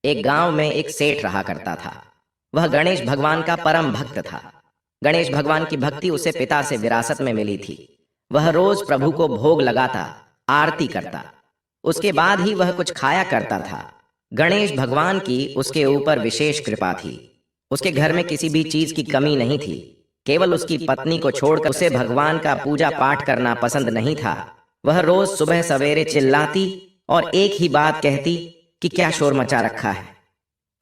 एक गांव में एक सेठ रहा करता था। वह गणेश भगवान का परम भक्त था। गणेश भगवान की भक्ति उसे पिता से विरासत में मिली थी। वह रोज प्रभु को भोग लगाता, आरती करता, उसके बाद ही वह कुछ खाया करता था। गणेश भगवान की उसके ऊपर विशेष कृपा थी। उसके घर में किसी भी चीज की कमी नहीं थी। केवल उसकी पत्नी को छोड़कर उसे भगवान का पूजा पाठ करना पसंद नहीं था। वह रोज सुबह सवेरे चिल्लाती और एक ही बात कहती कि क्या शोर मचा रखा है।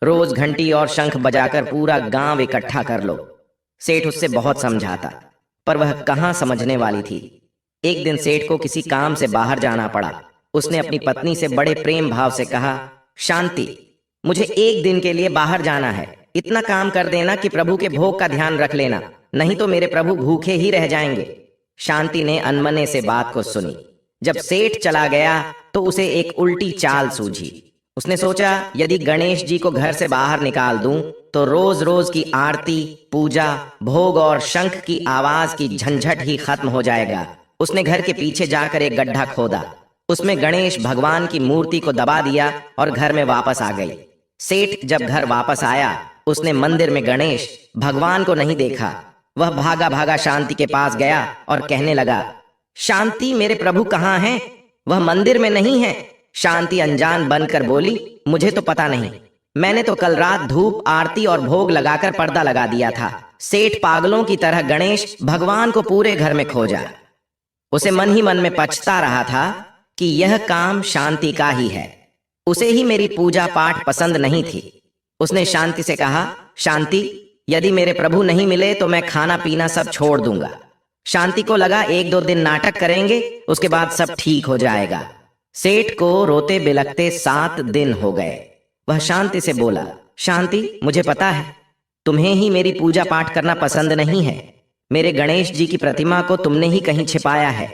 रोज घंटी और शंख बजाकर पूरा गांव इकट्ठा कर लो। सेठ उससे बहुत समझाता, पर वह कहाँ समझने वाली थी। एक दिन सेठ को किसी काम से बाहर जाना पड़ा। उसने अपनी पत्नी से बड़े प्रेम भाव से कहा, शांति, मुझे एक दिन के लिए बाहर जाना है। इतना काम कर देना कि प्रभु के भोग का ध्यान रख लेना, नहीं तो मेरे प्रभु भूखे ही रह जाएंगे। शांति ने अनमने से बात को सुनी। जब सेठ चला गया तो उसे एक उल्टी चाल सूझी। उसने सोचा, यदि गणेश जी को घर से बाहर निकाल दूं तो रोज रोज की आरती, पूजा, भोग और शंख की आवाज की झंझट ही खत्म हो जाएगा। उसने घर के पीछे जाकर एक गड्ढा खोदा, उसमें गणेश भगवान की मूर्ति को दबा दिया और घर में वापस आ गई। सेठ जब घर वापस आया, उसने मंदिर में गणेश भगवान को नहीं देखा। वह भागा भागा शांति के पास गया और कहने लगा, शांति, मेरे प्रभु कहाँ हैं? वह मंदिर में नहीं है। शांति अनजान बनकर बोली, मुझे तो पता नहीं, मैंने तो कल रात धूप, आरती और भोग लगाकर पर्दा लगा दिया था। सेठ पागलों की तरह गणेश भगवान को पूरे घर में खोजा। उसे मन ही मन में पछता रहा था कि यह काम शांति का ही है। उसे ही मेरी पूजा पाठ पसंद नहीं थी। उसने शांति से कहा, शांति, यदि मेरे प्रभु नहीं मिले तो मैं खाना पीना सब छोड़ दूंगा। शांति को लगा 1-2 दिन नाटक करेंगे, उसके बाद सब ठीक हो जाएगा। सेठ को रोते बिलखते 7 दिन हो गए। वह शांति से बोला, शांति, मुझे पता है तुम्हें ही मेरी पूजा पाठ करना पसंद नहीं है। मेरे गणेश जी की प्रतिमा को तुमने ही कहीं छिपाया है।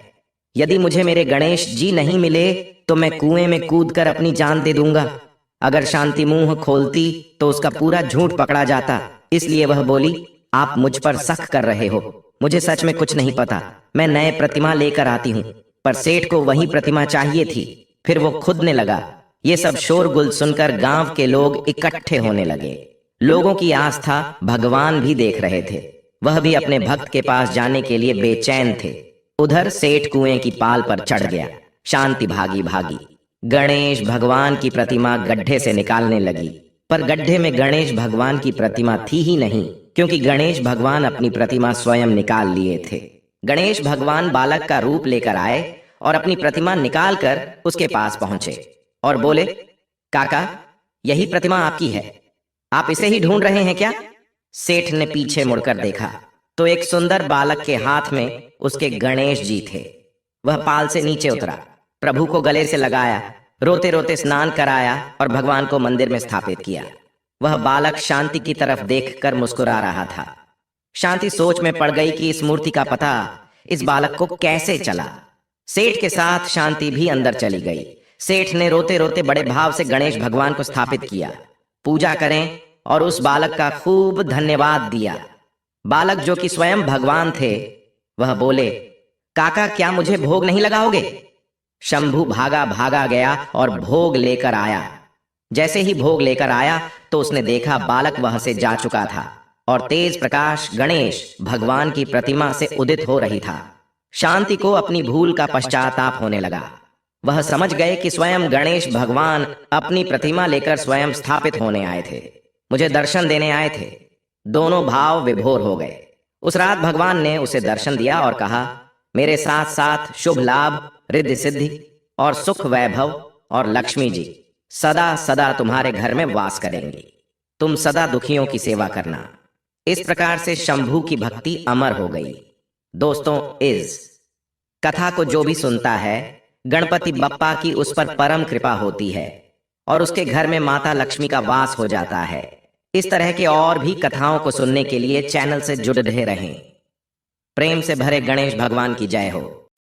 यदि मुझे मेरे गणेश जी नहीं मिले तो मैं कुएं में कूदकर अपनी जान दे दूंगा। अगर शांति मुंह खोलती तो उसका पूरा झूठ पकड़ा जाता। इसलिए वह बोली, आप मुझ पर शक कर रहे हो, मुझे सच में कुछ नहीं पता। मैं नए प्रतिमा लेकर आती हूँ। पर सेठ को वही प्रतिमा चाहिए थी। फिर वो खुदने लगा। ये सब शोरगुल सुनकर गांव के लोग इकट्ठे होने लगे। लोगों की आस्था भगवान भी देख रहे थे। वह भी अपने भक्त के पास जाने के लिए बेचैन थे। उधर सेठ कुएं की पाल पर चढ़ गया। शांति भागी भागी गणेश भगवान की प्रतिमा गड्ढे से निकालने लगी, पर गड्ढे में गणेश भगवान की प्रतिमा थी ही नहीं, क्योंकि गणेश भगवान अपनी प्रतिमा स्वयं निकाल लिए थे। गणेश भगवान बालक का रूप लेकर आए और अपनी प्रतिमा निकालकर उसके पास पहुंचे और बोले, काका, यही प्रतिमा आपकी है, आप इसे ही ढूंढ रहे हैं क्या? सेठ ने पीछे मुड़कर देखा तो एक सुंदर बालक के हाथ में उसके गणेश जी थे। वह पाल से नीचे उतरा, प्रभु को गले से लगाया, रोते रोते स्नान कराया और भगवान को मंदिर में स्थापित किया। वह बालक शांति की तरफ देखकर मुस्कुरा रहा था। शांति सोच में पड़ गई कि इस मूर्ति का पता इस बालक को कैसे चला। सेठ के साथ शांति भी अंदर चली गई। सेठ ने रोते रोते बड़े भाव से गणेश भगवान को स्थापित किया, पूजा करें और उस बालक का खूब धन्यवाद दिया। बालक जो कि स्वयं भगवान थे, वह बोले, काका, क्या मुझे भोग नहीं लगाओगे? शंभू भागा भागा गया और भोग लेकर आया। जैसे ही भोग लेकर आया तो उसने देखा बालक वहां से जा चुका था और तेज प्रकाश गणेश भगवान की प्रतिमा से उदित हो रही था। शांति को अपनी भूल का पश्चाताप होने लगा। वह समझ गए कि स्वयं गणेश भगवान अपनी प्रतिमा लेकर स्वयं स्थापित होने आए थे, मुझे दर्शन देने आए थे। दोनों भाव विभोर हो गए। उस रात भगवान ने उसे दर्शन दिया और कहा, मेरे साथ साथ शुभ लाभ, रिद्धि सिद्धि और सुख वैभव और लक्ष्मी जी सदा सदा तुम्हारे घर में वास करेंगी। तुम सदा दुखियों की सेवा करना। इस प्रकार से शंभू की भक्ति अमर हो गई। दोस्तों, इस कथा को जो भी सुनता है, गणपति बप्पा की उस पर परम कृपा होती है और उसके घर में माता लक्ष्मी का वास हो जाता है। इस तरह के और भी कथाओं को सुनने के लिए चैनल से जुड़े रहें। प्रेम से भरे गणेश भगवान की जय हो।